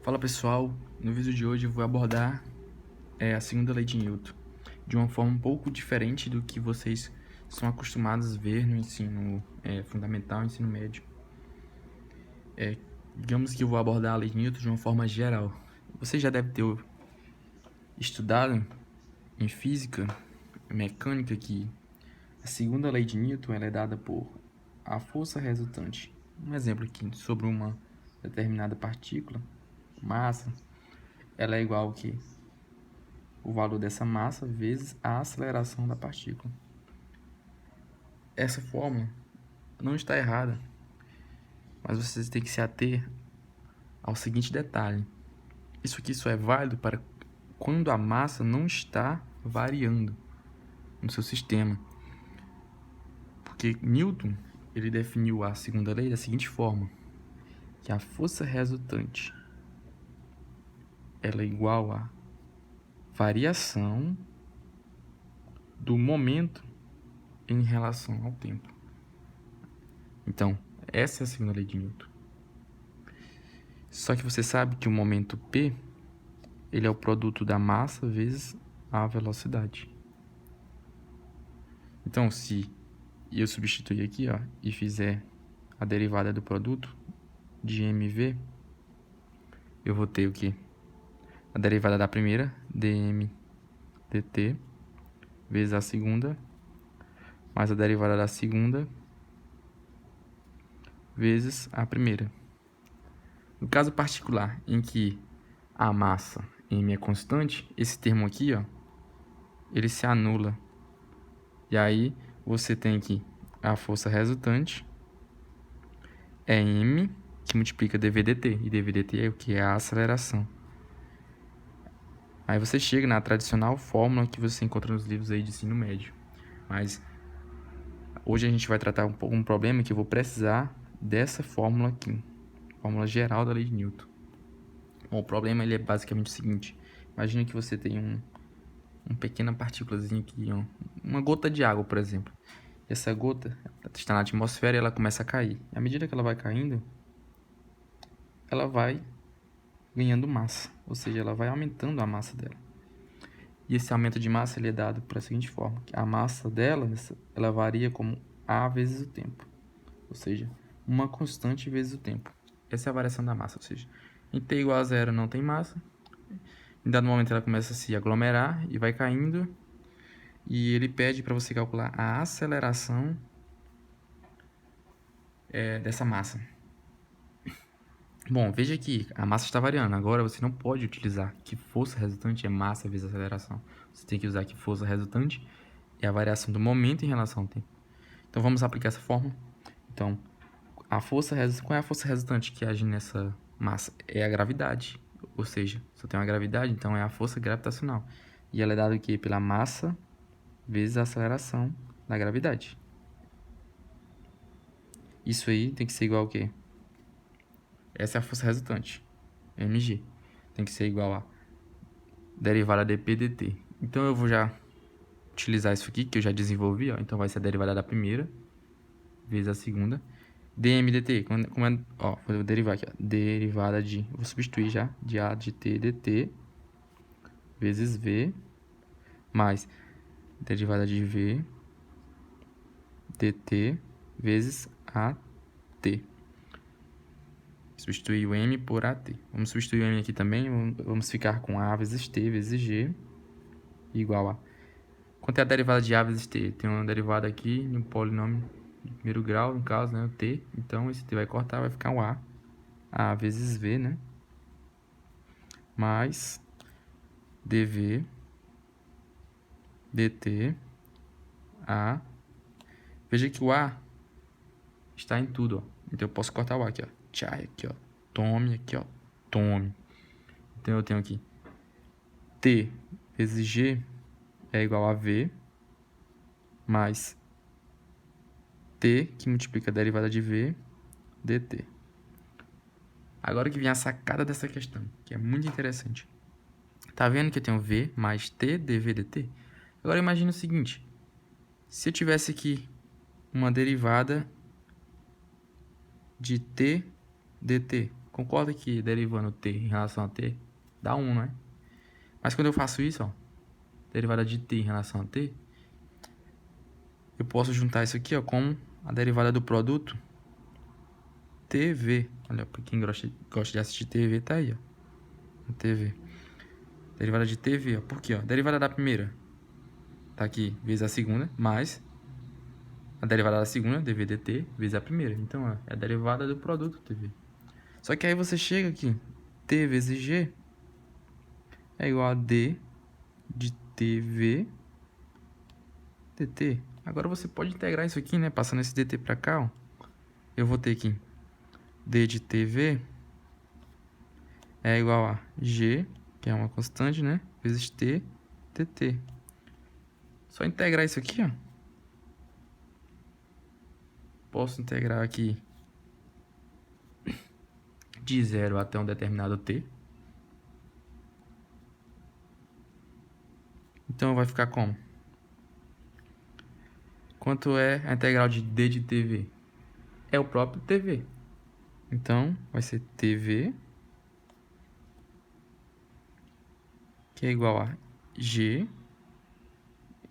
Fala pessoal, no vídeo de hoje eu vou abordar a segunda lei de Newton de uma forma um pouco diferente do que vocês são acostumados a ver no ensino fundamental, ensino médio. Digamos que eu vou abordar a lei de Newton de uma forma geral. Você já deve ter estudado em física, mecânica, que a segunda lei de Newton ela é dada por a força resultante. Um exemplo aqui sobre uma determinada partícula, massa, ela é igual ao que o valor dessa massa vezes a aceleração da partícula. Essa fórmula não está errada, mas vocês têm que se ater ao seguinte detalhe. Isso aqui só é válido para quando a massa não está variando no seu sistema. Porque Newton, ele definiu a segunda lei da seguinte forma, que a força resultante ela é igual a variação do momento em relação ao tempo. Então, essa é a segunda lei de Newton. Só que você sabe que o momento P, ele é o produto da massa vezes a velocidade. Então, se eu substituir aqui, ó, e fizer a derivada do produto de mv, eu vou ter o quê? A derivada da primeira, dm dt, vezes a segunda, mais a derivada da segunda, vezes a primeira. No caso particular, em que a massa m é constante, esse termo aqui, ó, ele se anula. E aí, você tem que a força resultante é m, que multiplica dv/dt. E dv/dt é o que? É a aceleração. Aí você chega na tradicional fórmula que você encontra nos livros aí de ensino médio. Mas hoje a gente vai tratar um problema que eu vou precisar dessa fórmula aqui. Fórmula geral da lei de Newton. Bom, o problema ele é basicamente o seguinte. Imagina que você tem uma pequena partículazinha aqui, ó, uma gota de água, por exemplo. Essa gota está na atmosfera e ela começa a cair. E à medida que ela vai caindo, ela vai ganhando massa, ou seja, ela vai aumentando a massa dela. E esse aumento de massa ele é dado pela seguinte forma, que a massa dela ela varia como a vezes o tempo, ou seja, uma constante vezes o tempo. Essa é a variação da massa, ou seja, em t igual a zero não tem massa, em dado momento ela começa a se aglomerar e vai caindo, e ele pede para você calcular a aceleração dessa massa. Bom, veja que a massa está variando. Agora você não pode utilizar que força resultante é massa vezes aceleração. Você tem que usar que força resultante é a variação do momento em relação ao tempo. Então vamos aplicar essa fórmula. Então, qual é a força resultante que age nessa massa? É a gravidade. Ou seja, só tem uma gravidade, então é a força gravitacional. E ela é dada o quê? Pela massa vezes a aceleração da gravidade. Isso aí tem que ser igual ao quê? Essa é a força resultante, mg. Tem que ser igual a derivada de p dt. Então eu vou já utilizar isso aqui que eu já desenvolvi, ó. Então vai ser a derivada da primeira vezes a segunda. dm dt, ó, vou derivar aqui, ó. Derivada de, vou substituir já, de a de t dt vezes v mais derivada de v dt vezes a t. Substituir o m por at. Vamos substituir o m aqui também. Vamos ficar com a vezes t vezes g igual a... Quanto é a derivada de a vezes t? Tem uma derivada aqui no polinômio de primeiro grau, no caso, né? O t. Então, esse t vai cortar, vai ficar o a. A vezes v, né? Mais dv dt a... Veja que o a está em tudo, ó. Então, eu posso cortar o a aqui, ó. Tchai, aqui, ó. Tome, aqui, ó. Tome. Então, eu tenho aqui t vezes g é igual a v mais t, que multiplica a derivada de v, dt. Agora que vem a sacada dessa questão, que é muito interessante. Tá vendo que eu tenho v mais t dv dt? Agora imagine o seguinte. Se eu tivesse aqui uma derivada de t dt, Concorda que derivando t em relação a t dá 1, né? Mas quando eu faço isso, ó, derivada de t em relação a t, eu posso juntar isso aqui, ó, com a derivada do produto TV. Olha, pra quem gosta de assistir TV, tá aí, ó. A TV. Derivada de TV, ó. Por quê, ó? Derivada da primeira tá aqui, vezes a segunda, mais a derivada da segunda, dv dt, vezes a primeira. Então, ó, é a derivada do produto TV. Só que aí você chega aqui, t vezes g é igual a d de tv dt. Agora você pode integrar isso aqui, né? Passando esse dt para cá, ó. Eu vou ter aqui d de tv é igual a g, que é uma constante, né? Vezes t dt. Só integrar isso aqui, ó. Posso integrar aqui de 0 até um determinado t. Então vai ficar como? Quanto é a integral de d de tv? É o próprio tv. Então vai ser tv, que é igual a g,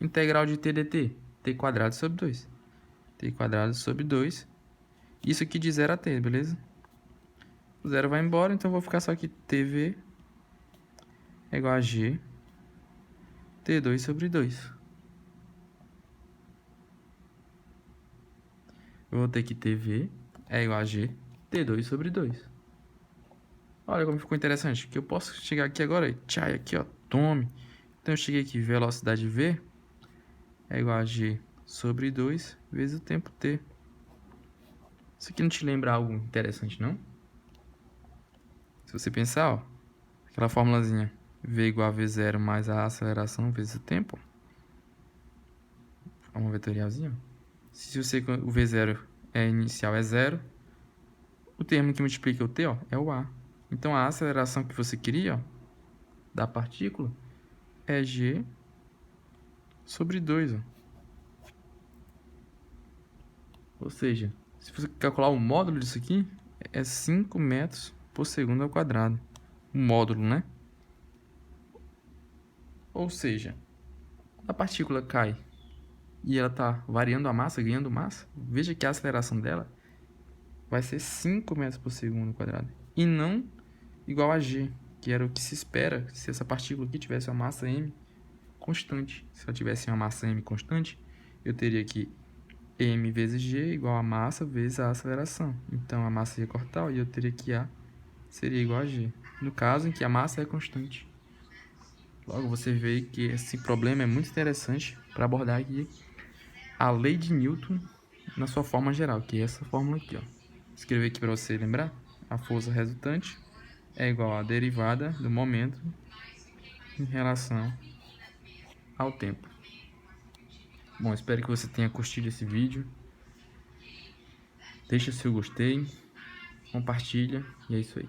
integral de t dt, t quadrado sobre 2. T quadrado sobre 2. Isso aqui de 0 a t, beleza? O 0 vai embora, então eu vou ficar só aqui tv é igual a g, t2 sobre 2. Eu vou ter que tv é igual a g, t2 sobre 2. Olha como ficou interessante, que eu posso chegar aqui agora e tchai, aqui ó, tome. Então eu cheguei aqui, velocidade v é igual a g sobre 2 vezes o tempo t. Isso aqui não te lembra algo interessante, não? Se você pensar, ó, aquela formulazinha v igual a v0 mais a aceleração vezes o tempo. Uma vetorialzinha. Se o v0 inicial é 0, o termo que multiplica o t, ó, é o a. Então a aceleração que você queria, ó, da partícula é g sobre 2. Ó. Ou seja, se você calcular o módulo disso aqui, é 5 metros por segundo ao quadrado. O módulo, né? Ou seja, a partícula cai e ela está variando a massa, ganhando massa, veja que a aceleração dela vai ser 5 metros por segundo ao quadrado. E não igual a g, que era o que se espera se essa partícula aqui tivesse uma massa m constante. Se ela tivesse uma massa m constante, eu teria aqui m vezes g igual a massa vezes a aceleração. Então, a massa ia cortar e eu teria que a seria igual a g. No caso em que a massa é constante. Logo, você vê que esse problema é muito interessante para abordar aqui a lei de Newton na sua forma geral, que é essa fórmula aqui, ó. Escrever aqui para você lembrar. A força resultante é igual à derivada do momento em relação ao tempo. Bom, espero que você tenha curtido esse vídeo. Deixa seu gostei, compartilha e é isso aí.